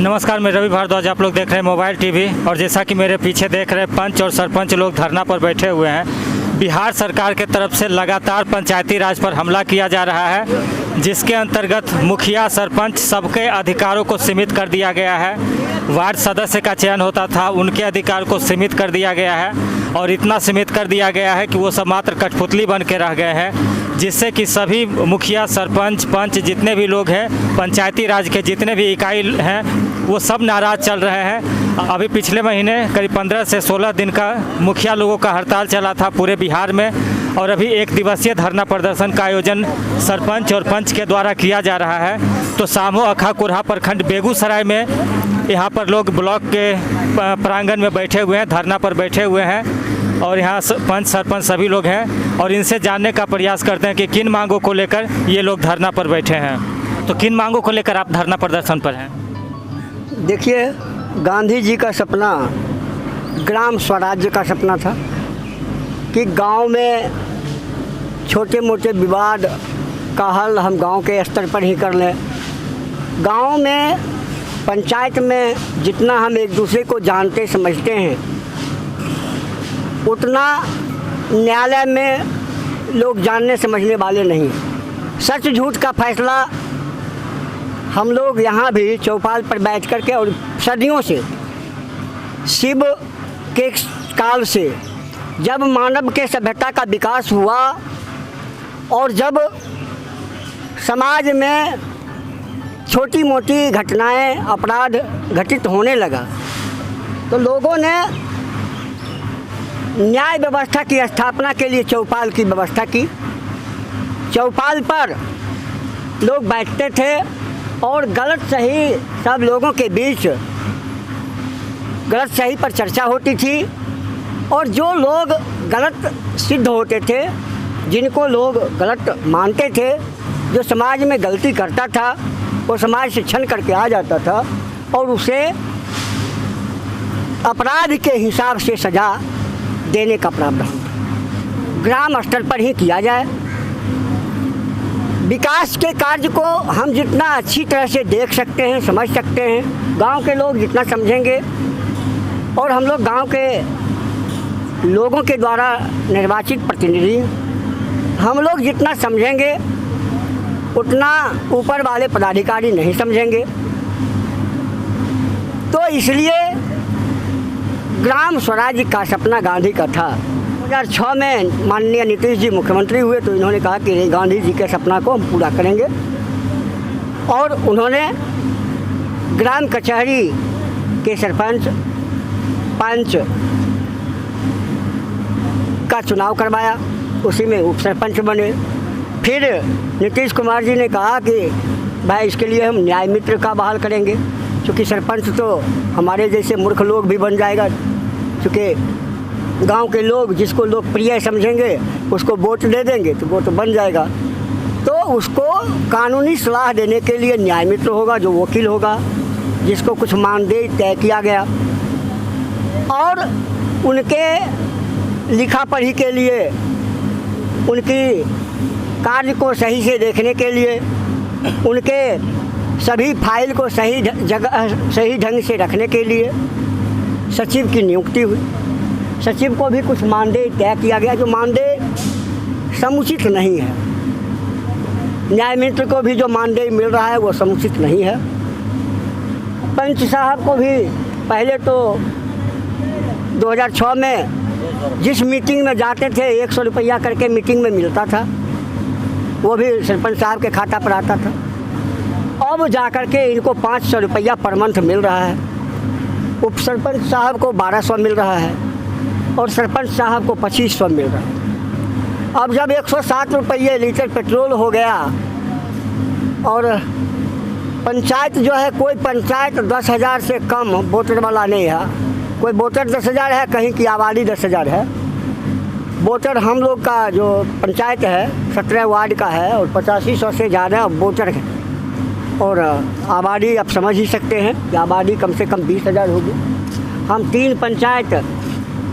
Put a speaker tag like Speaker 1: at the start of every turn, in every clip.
Speaker 1: नमस्कार, मैं रवि भारद्वाज। आप लोग देख रहे हैं मोबाइल टीवी। और जैसा कि मेरे पीछे देख रहे हैं, पंच और सरपंच लोग धरना पर बैठे हुए हैं। बिहार सरकार के तरफ से लगातार पंचायती राज पर हमला किया जा रहा है, जिसके अंतर्गत मुखिया सरपंच सबके अधिकारों को सीमित कर दिया गया है। वार्ड सदस्य का चयन होता था, उनके अधिकार को सीमित कर दिया गया है और इतना सीमित कर दिया गया है कि वो सब मात्र कठपुतली बन के रह गए हैं, जिससे कि सभी मुखिया सरपंच पंच जितने भी लोग हैं, पंचायती राज के जितने भी इकाई हैं, वो सब नाराज़ चल रहे हैं। अभी पिछले महीने करीब 15 से 16 दिन का मुखिया लोगों का हड़ताल चला था पूरे बिहार में, और अभी 1 दिवसीय धरना प्रदर्शन का आयोजन सरपंच और पंच के द्वारा किया जा रहा है। तो सामो अखा कुरहा प्रखंड बेगूसराय में यहाँ पर लोग ब्लॉक के प्रांगण में बैठे हुए हैं, धरना पर बैठे हुए हैं, और यहाँ पंच सरपंच सभी लोग हैं और इनसे जानने का प्रयास करते हैं कि किन मांगों को लेकर ये लोग धरना पर बैठे हैं। तो किन मांगों को लेकर आप धरना प्रदर्शन पर हैं?
Speaker 2: देखिए, गांधी जी का सपना ग्राम स्वराज्य का सपना था कि गांव में छोटे मोटे विवाद का हल हम गांव के स्तर पर ही कर लें। गांव में पंचायत में जितना हम एक दूसरे को जानते समझते हैं, उतना न्यायालय में लोग जानने समझने वाले नहीं। सच झूठ का फैसला हम लोग यहाँ भी चौपाल पर बैठ कर के, और सदियों से शिव के काल से जब मानव के सभ्यता का विकास हुआ और जब समाज में छोटी मोटी घटनाएं, अपराध घटित होने लगा, तो लोगों ने न्याय व्यवस्था की स्थापना के लिए चौपाल की व्यवस्था की। चौपाल पर लोग बैठते थे और गलत सही सब लोगों के बीच गलत सही पर चर्चा होती थी, और जो लोग गलत सिद्ध होते थे, जिनको लोग गलत मानते थे, जो समाज में गलती करता था, वो समाज से छन करके आ जाता था और उसे अपराध के हिसाब से सज़ा देने का प्रावधान ग्राम स्तर पर ही किया जाए। विकास के कार्य को हम जितना अच्छी तरह से देख सकते हैं, समझ सकते हैं, गांव के लोग जितना समझेंगे, और हम लोग गांव के लोगों के द्वारा निर्वाचित प्रतिनिधि, हम लोग जितना समझेंगे उतना ऊपर वाले पदाधिकारी नहीं समझेंगे। तो इसलिए ग्राम स्वराज्य का सपना गांधी का था। 2006 में माननीय नीतीश जी मुख्यमंत्री हुए, तो इन्होंने कहा कि गांधी जी के सपना को हम पूरा करेंगे, और उन्होंने ग्राम कचहरी के सरपंच पंच का चुनाव करवाया, उसी में उप सरपंच बने। फिर नीतीश कुमार जी ने कहा कि भाई इसके लिए हम न्याय मित्र का बहाल करेंगे, क्योंकि सरपंच तो हमारे जैसे मूर्ख लोग भी बन जाएगा, क्योंकि गांव के लोग जिसको लोकप्रिय समझेंगे उसको वोट दे देंगे तो वो तो बन जाएगा। तो उसको कानूनी सलाह देने के लिए न्याय मित्र होगा, जो वकील होगा, जिसको कुछ मानदेय तय किया गया, और उनके लिखा पढ़ी के लिए, उनकी कार्य को सही से देखने के लिए, उनके सभी फाइल को सही जगह सही ढंग से रखने के लिए सचिव की नियुक्ति हुई। सचिव को भी कुछ मानदेय तय किया गया, जो मानदेय समुचित नहीं है। न्याय मित्र को भी जो मानदेय मिल रहा है वो समुचित नहीं है। पंच साहब को भी पहले तो 2006 में जिस मीटिंग में जाते थे 100 रुपया करके मीटिंग में मिलता था, वो भी सरपंच साहब के खाता पर आता था। अब जा कर के इनको 500 रुपया पर मंथ मिल रहा है। उप सरपंच साहब को 1200 मिल रहा है और सरपंच साहब को 2500 मिल रहा है। अब जब 160 रुपये लीटर पेट्रोल हो गया, और पंचायत जो है, कोई पंचायत 10,000 से कम वोटर वाला नहीं है। कोई वोटर 10,000 है, कहीं की आबादी 10,000 है। वोटर हम लोग का जो पंचायत है 17 वार्ड का है, और 8500 से ज़्यादा वोटर है, और आबादी आप समझ ही सकते हैं कि आबादी कम से कम 20,000 होगी। हम 3 पंचायत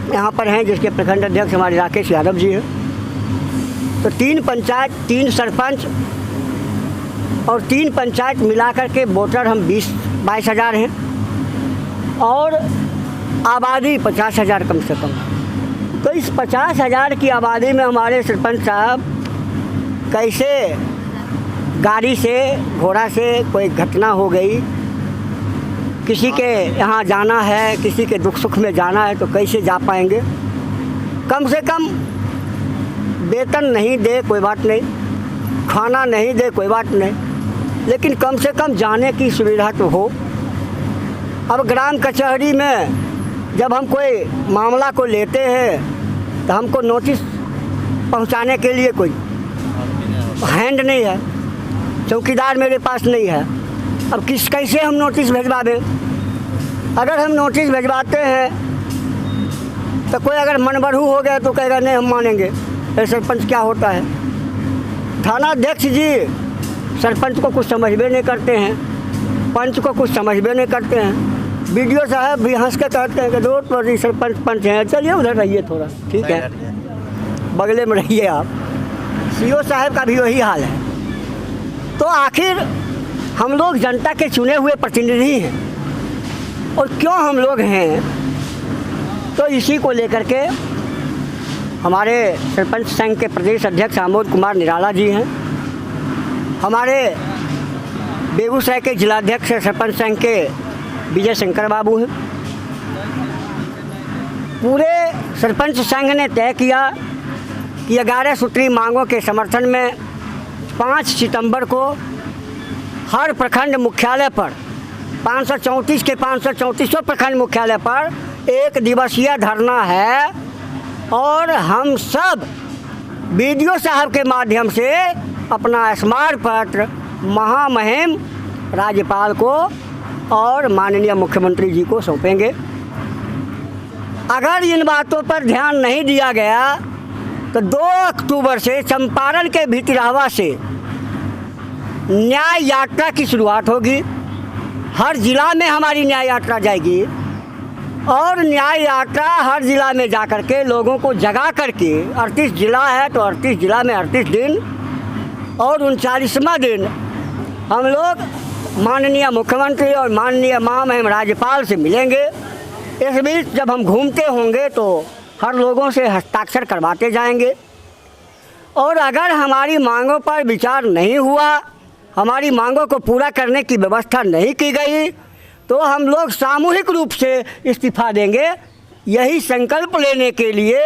Speaker 2: यहाँ पर हैं, जिसके प्रखंड अध्यक्ष हमारे राकेश यादव जी हैं। तो 3 पंचायत, 3 सरपंच और 3 पंचायत मिलाकर के वोटर हम 20 22,000 हैं और आबादी 50,000 कम से कम। तो इस 50,000 की आबादी में हमारे सरपंच साहब कैसे गाड़ी से घोड़ा से कोई घटना हो गई, किसी के यहाँ जाना है, किसी के दुख सुख में जाना है, तो कैसे जा पाएंगे। कम से कम वेतन नहीं दे कोई बात नहीं, खाना नहीं दे कोई बात नहीं, लेकिन कम से कम जाने की सुविधा तो हो। अब ग्राम कचहरी में जब हम कोई मामला को लेते हैं तो हमको नोटिस पहुंचाने के लिए कोई हैंड नहीं है, चौकीदार मेरे पास नहीं है। अब कैसे हम नोटिस भिजवा दें। अगर हम नोटिस भिजवाते हैं तो कोई अगर मनबड़ू हो गया तो कहेगा नहीं हम मानेंगे, सरपंच क्या होता है। थाना अध्यक्ष जी सरपंच को कुछ समझबे नहीं करते हैं, पंच को कुछ समझबे नहीं करते हैं। वीडियो साहब भी हंस के कहते हैं कि रोड पर सरपंच पंच हैं, चलिए उधर रहिए थोड़ा, ठीक है, बगले में रहिए आप। सीओ साहब का भी वही हाल है। तो आखिर हम लोग जनता के चुने हुए प्रतिनिधि हैं, और क्यों हम लोग हैं, तो इसी को लेकर के हमारे सरपंच संघ के प्रदेश अध्यक्ष आमोद कुमार निराला जी हैं, हमारे बेगूसराय के जिलाध्यक्ष सरपंच संघ के विजय शंकर बाबू हैं। पूरे सरपंच संघ ने तय किया कि 11 सूत्री मांगों के समर्थन में 5 सितंबर को हर प्रखंड मुख्यालय पर 534 के 534 प्रखंड मुख्यालय पर 1 दिवसीय धरना है, और हम सब वीडियो साहब के माध्यम से अपना स्मारक पत्र महामहिम राज्यपाल को और माननीय मुख्यमंत्री जी को सौंपेंगे। अगर इन बातों पर ध्यान नहीं दिया गया तो 2 अक्टूबर से चंपारण के भितरहवा से न्याय यात्रा की शुरुआत होगी। हर जिला में हमारी न्याय यात्रा जाएगी, और न्याय यात्रा हर जिला में जा कर के लोगों को जगा करके, 38 जिला है तो 38 जिला में 38 दिन, और 39वां दिन हम लोग माननीय मुख्यमंत्री और माननीय महामहिम राज्यपाल से मिलेंगे। इस बीच जब हम घूमते होंगे तो हर लोगों से हस्ताक्षर करवाते जाएंगे, और अगर हमारी मांगों पर विचार नहीं हुआ, हमारी मांगों को पूरा करने की व्यवस्था नहीं की गई, तो हम लोग सामूहिक रूप से इस्तीफा देंगे। यही संकल्प लेने के लिए,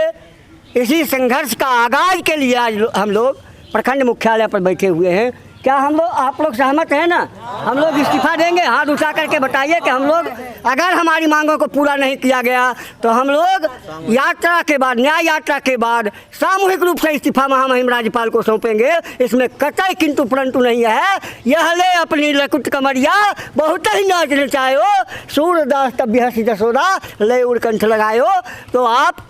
Speaker 2: इसी संघर्ष का आगाज के लिए आज हम लोग प्रखंड मुख्यालय पर बैठे हुए हैं। क्या हम लोग, आप लोग सहमत हैं ना? हम लोग इस्तीफा देंगे। हाथ उठा करके बताइए कि हम लोग, अगर हमारी मांगों को पूरा नहीं किया गया तो हम लोग यात्रा के बाद, न्याय यात्रा के बाद सामूहिक रूप से इस्तीफा महामहिम राज्यपाल को सौंपेंगे। इसमें कतई किंतु परंतु नहीं है। यह ले अपनी लकुट कमरिया बहुत ही नाच नचायो, सूरदास तब हंसी जसोदा ले उड़कंठ लगायो। तो आप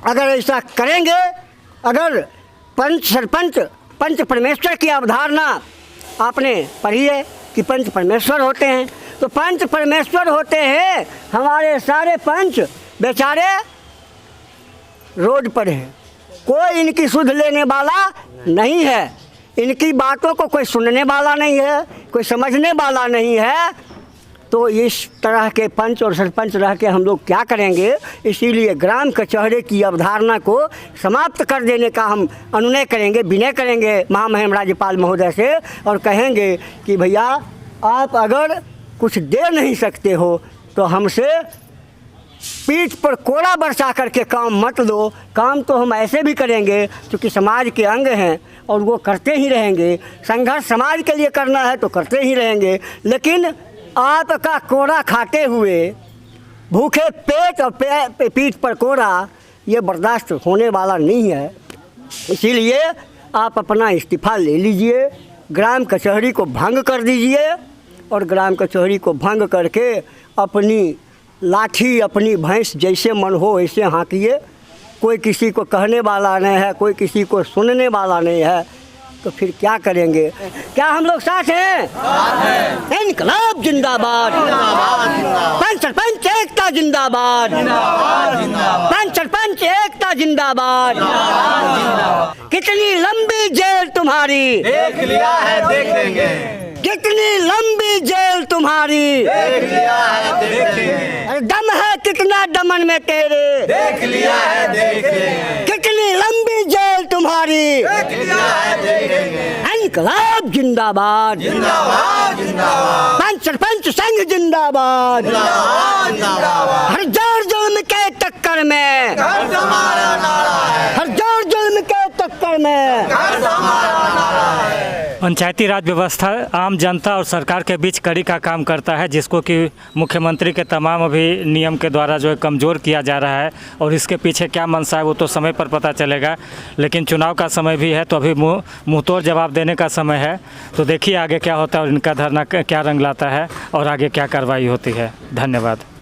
Speaker 2: अगर ऐसा करेंगे, अगर सरपंच पंच परमेश्वर की अवधारणा आपने पढ़ी है कि पंच परमेश्वर होते हैं, तो पंच परमेश्वर होते हैं, हमारे सारे पंच बेचारे रोड पर हैं। कोई इनकी सुध लेने वाला नहीं है, इनकी बातों को कोई सुनने वाला नहीं है, कोई समझने वाला नहीं है। तो इस तरह के पंच और सरपंच रह के हम लोग क्या करेंगे। इसीलिए ग्राम कचहरी की अवधारणा को समाप्त कर देने का हम अनुनय करेंगे, विनय करेंगे महामहिम राज्यपाल महोदय से, और कहेंगे कि भैया आप अगर कुछ दे नहीं सकते हो तो हमसे पीठ पर कोड़ा बरसा करके काम मत लो। काम तो हम ऐसे भी करेंगे क्योंकि समाज के अंग हैं और वो करते ही रहेंगे। संघर्ष समाज के लिए करना है तो करते ही रहेंगे, लेकिन आपका कोड़ा खाते हुए भूखे पेट और पीठ पर कोड़ा ये बर्दाश्त होने वाला नहीं है। इसीलिए आप अपना इस्तीफ़ा ले लीजिए, ग्राम कचहरी को भंग कर दीजिए, और ग्राम कचहरी को भंग करके अपनी लाठी, अपनी भैंस जैसे मन हो वैसे हाँकिए। कोई किसी को कहने वाला नहीं है, कोई किसी को सुनने वाला नहीं है, तो फिर क्या करेंगे। क्या हम लोग साथ हैं? इनकलाब जिंदाबाद, पंच सरपंच एकता जिंदाबाद, पंच सरपंच एकता जिंदाबाद। कितनी लंबी जेल तुम्हारी
Speaker 3: देख लिया है, देख लेंगे।
Speaker 2: कितनी लंबी जेल तुम्हारी,
Speaker 3: देख लिया है देखेंगे,
Speaker 2: अरे दम है कितना दमन में तेरे,
Speaker 3: देख लिया है देखेंगे,
Speaker 2: कितनी लंबी जेल तुम्हारी,
Speaker 3: देख लिया है देखेंगे,
Speaker 2: इनकलाब जिंदाबाद,
Speaker 3: जिंदाबाद जिंदाबाद,
Speaker 2: पंच सरपंच संघ जिंदाबाद,
Speaker 3: जिंदाबाद जिंदाबाद,
Speaker 2: हर जोर जुल्म के टक्कर में,
Speaker 3: कर्ज हमारा नारा है,
Speaker 2: हर जोर जुल्म के टक्कर में,
Speaker 3: कर्ज हमारा नारा है।
Speaker 1: पंचायती राज व्यवस्था आम जनता और सरकार के बीच कड़ी का काम करता है, जिसको कि मुख्यमंत्री के तमाम अभी नियम के द्वारा जो है कमज़ोर किया जा रहा है। और इसके पीछे क्या मंशा है वो तो समय पर पता चलेगा, लेकिन चुनाव का समय भी है तो अभी मुंहतोड़ जवाब देने का समय है। तो देखिए आगे क्या होता है और इनका धरना क्या रंग लाता है और आगे क्या कार्रवाई होती है। धन्यवाद।